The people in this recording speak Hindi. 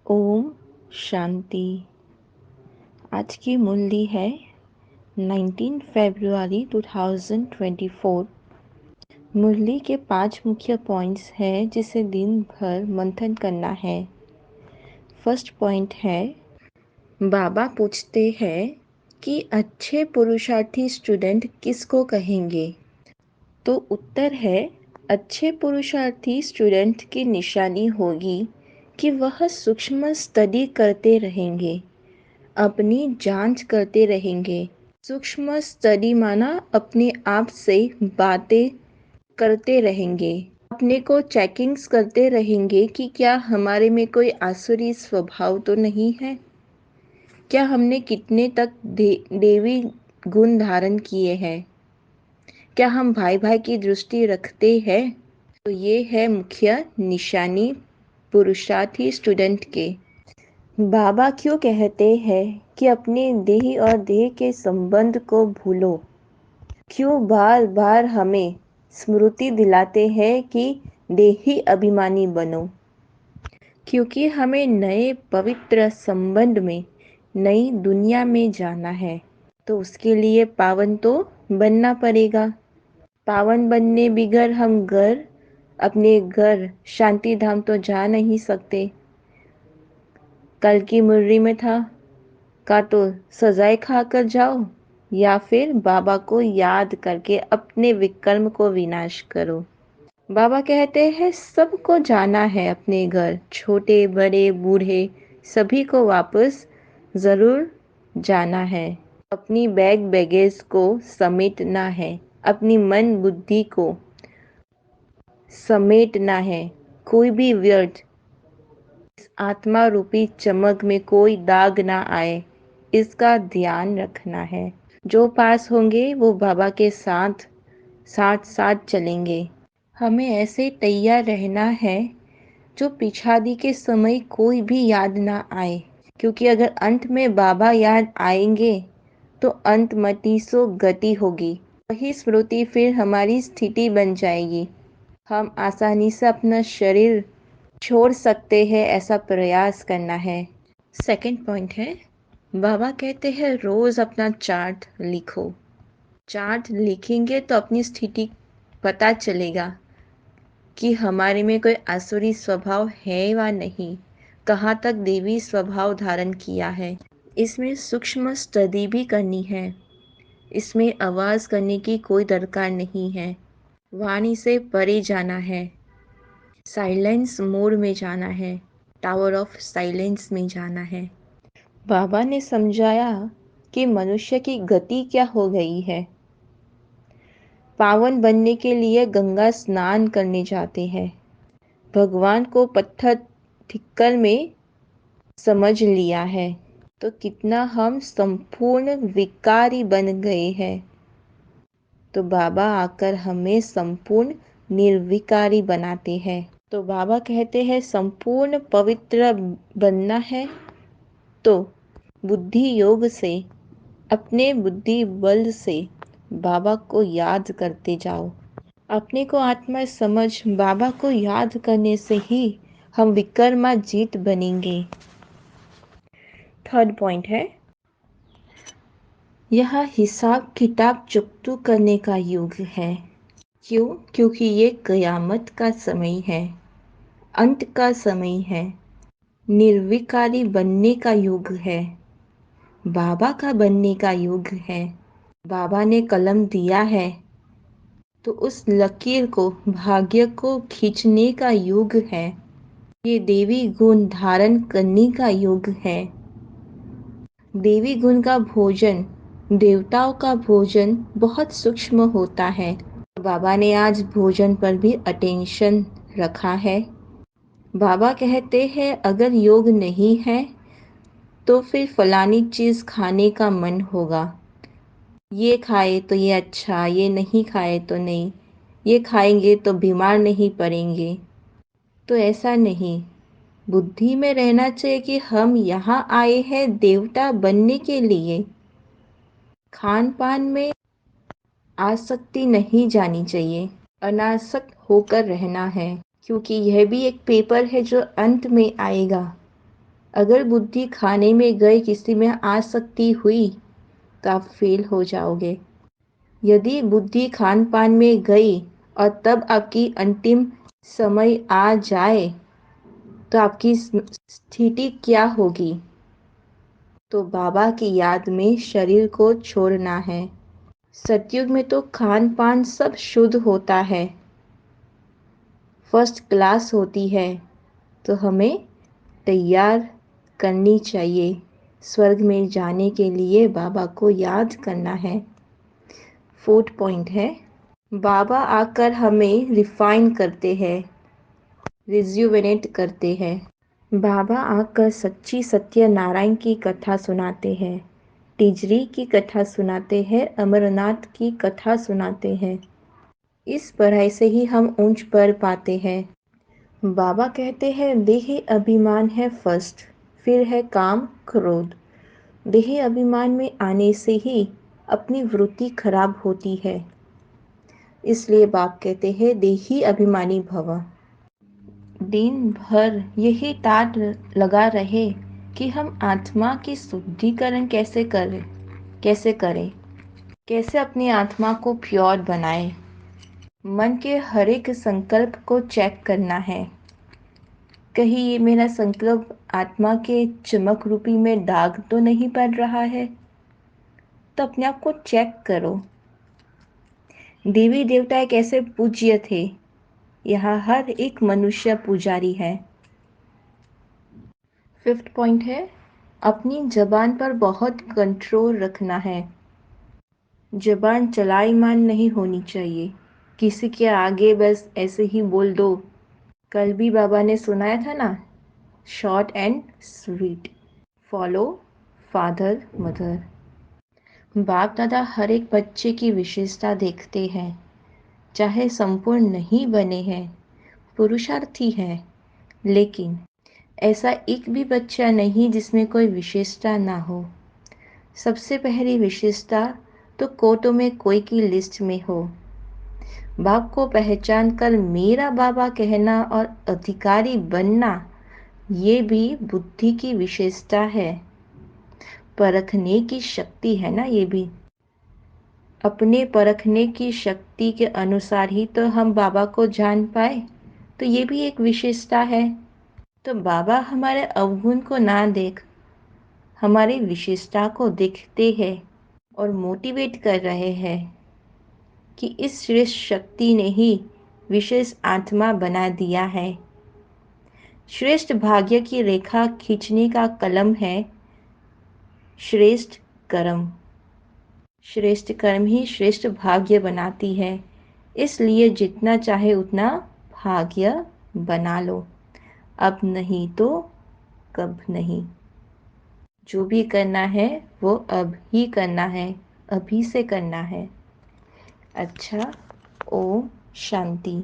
ओम शांति। आज की मुरली है 19 फरवरी 2024। मुरली के 5 मुख्य पॉइंट्स हैं जिसे दिन भर मंथन करना है। फर्स्ट पॉइंट है, बाबा पूछते हैं कि अच्छे पुरुषार्थी स्टूडेंट किसको कहेंगे। तो उत्तर है, अच्छे पुरुषार्थी स्टूडेंट की निशानी होगी कि वह सूक्ष्म स्टडी करते रहेंगे, अपनी जांच करते रहेंगे। सूक्ष्म स्टडी माना अपने आप से बातें करते रहेंगे, अपने को चेकिंग्स करते रहेंगे कि क्या हमारे में कोई आसुरी स्वभाव तो नहीं है, क्या हमने कितने तक देवी गुण धारण किए हैं, क्या हम भाई भाई की दृष्टि रखते हैं। तो ये है मुख्य निशानी पुरुषार्थी स्टूडेंट के। बाबा क्यों कहते हैं कि अपने देह और देह के संबंध को भूलो? क्यों बार बार हमें स्मृति दिलाते हैं कि देही अभिमानी बनो? क्योंकि हमें नए पवित्र संबंध में, नई दुनिया में जाना है, तो उसके लिए पावन तो बनना पड़ेगा। पावन बनने बिगर हम अपने घर शांति धाम तो जा नहीं सकते। कल की मुर्री में था, का तो सजाए खाकर जाओ या फिर बाबा को याद करके अपने विकर्म को विनाश करो। बाबा कहते हैं सबको जाना है अपने घर, छोटे बड़े बूढ़े सभी को वापस ज़रूर जाना है। अपनी बैग बैगेज को समेटना है, अपनी मन बुद्धि को समेटना है। कोई भी व्यर्थ इस आत्मा रूपी चमक में कोई दाग ना आए, इसका ध्यान रखना है। जो पास होंगे वो बाबा के साथ साथ साथ चलेंगे। हमें ऐसे तैयार रहना है जो पिछादी के समय कोई भी याद ना आए, क्योंकि अगर अंत में बाबा याद आएंगे तो अंत मति सो गति होगी। वही स्मृति फिर हमारी स्थिति बन जाएगी। हम आसानी से अपना शरीर छोड़ सकते हैं, ऐसा प्रयास करना है। सेकंड पॉइंट है, बाबा कहते हैं रोज़ अपना चार्ट लिखो। चार्ट लिखेंगे तो अपनी स्थिति पता चलेगा कि हमारे में कोई आसुरी स्वभाव है व नहीं, कहाँ तक देवी स्वभाव धारण किया है। इसमें सूक्ष्म स्टडी भी करनी है। इसमें आवाज़ करने की कोई दरकार नहीं है। वाणी से परे जाना है, साइलेंस मोड में जाना है, टावर ऑफ साइलेंस में जाना है। बाबा ने समझाया कि मनुष्य की गति क्या हो गई है। पावन बनने के लिए गंगा स्नान करने जाते हैं। भगवान को पत्थर ठिक्कर में समझ लिया है, तो कितना हम संपूर्ण विकारी बन गए हैं। तो बाबा आकर हमें संपूर्ण निर्विकारी बनाते हैं। तो बाबा कहते हैं संपूर्ण पवित्र बनना है तो बुद्धि योग से, अपने बुद्धि बल से बाबा को याद करते जाओ। अपने को आत्मा समझ बाबा को याद करने से ही हम विक्रमाजीत बनेंगे। थर्ड पॉइंट है, यह हिसाब किताब चुकतू करने का युग है। क्यों? क्योंकि ये कयामत का समय है, अंत का समय है, निर्विकारी बनने का युग है, बाबा का बनने का युग है। बाबा ने कलम दिया है तो उस लकीर को, भाग्य को खींचने का युग है। ये देवी गुण धारण करने का युग है। देवी गुण का भोजन, देवताओं का भोजन बहुत सूक्ष्म होता है। बाबा ने आज भोजन पर भी अटेंशन रखा है। बाबा कहते हैं अगर योग नहीं है तो फिर फलानी चीज़ खाने का मन होगा, ये खाए तो ये अच्छा, ये नहीं खाए तो नहीं, ये खाएंगे तो बीमार नहीं पड़ेंगे। तो ऐसा नहीं, बुद्धि में रहना चाहिए कि हम यहाँ आए हैं देवता बनने के लिए। खान पान में आसक्ति नहीं जानी चाहिए, अनासक्त होकर रहना है, क्योंकि यह भी एक पेपर है जो अंत में आएगा। अगर बुद्धि खाने में गई किसी में आसक्ति हुई तो आप फेल हो जाओगे। यदि बुद्धि खान पान में गई और तब आपकी अंतिम समय आ जाए तो आपकी स्थिति क्या होगी? तो बाबा की याद में शरीर को छोड़ना है। सतयुग में तो खान पान सब शुद्ध होता है, फर्स्ट क्लास होती है, तो हमें तैयार करनी चाहिए। स्वर्ग में जाने के लिए बाबा को याद करना है। फोर्थ पॉइंट है, बाबा आकर हमें रिफाइन करते हैं, रिज्यूवेनेट करते हैं। बाबा आकर सच्ची सत्यनारायण की कथा सुनाते हैं, टिजरी की कथा सुनाते हैं, अमरनाथ की कथा सुनाते हैं। इस पढ़ाई से ही हम ऊंच पर पाते हैं। बाबा कहते हैं देही अभिमान है फर्स्ट, फिर है काम क्रोध। देही अभिमान में आने से ही अपनी वृत्ति खराब होती है। इसलिए बाप कहते हैं देही अभिमानी भव। दिन भर यही टाट लगा रहे कि हम आत्मा की शुद्धिकरण कैसे करें, कैसे अपनी आत्मा को प्योर बनाएं। मन के हर एक संकल्प को चेक करना है। कहीं ये मेरा संकल्प आत्मा के चमक रूपी में दाग तो नहीं पड़ रहा है? तो अपने आप को चेक करो। देवी देवता कैसे पूज्य थे, यहाँ हर एक मनुष्य पुजारी है। फिफ्थ पॉइंट है, अपनी जबान पर बहुत कंट्रोल रखना है। जबान चलाईमान नहीं होनी चाहिए, किसी के आगे बस ऐसे ही बोल दो। कल भी बाबा ने सुनाया था ना, short and sweet, follow father mother. बाप दादा हर एक बच्चे की विशेषता देखते हैं, चाहे संपूर्ण नहीं बने हैं, पुरुषार्थी हैं, लेकिन ऐसा एक भी बच्चा नहीं जिसमें कोई विशेषता ना हो। सबसे पहली विशेषता तो कोटों में कोई की लिस्ट में हो। बाप को पहचान कर मेरा बाबा कहना और अधिकारी बनना, ये भी बुद्धि की विशेषता है, परखने की शक्ति है ना। ये भी अपने परखने की शक्ति के अनुसार ही तो हम बाबा को जान पाए, तो ये भी एक विशेषता है। तो बाबा हमारे अवगुण को ना देख हमारी विशेषता को देखते हैं और मोटिवेट कर रहे हैं कि इस श्रेष्ठ शक्ति ने ही विशेष आत्मा बना दिया है। श्रेष्ठ भाग्य की रेखा खींचने का कलम है श्रेष्ठ कर्म। श्रेष्ठ कर्म ही श्रेष्ठ भाग्य बनाती है, इसलिए जितना चाहे उतना भाग्य बना लो, अब नहीं तो कब नहीं। जो भी करना है वो अब ही करना है, अभी से करना है। अच्छा, ओम शांति।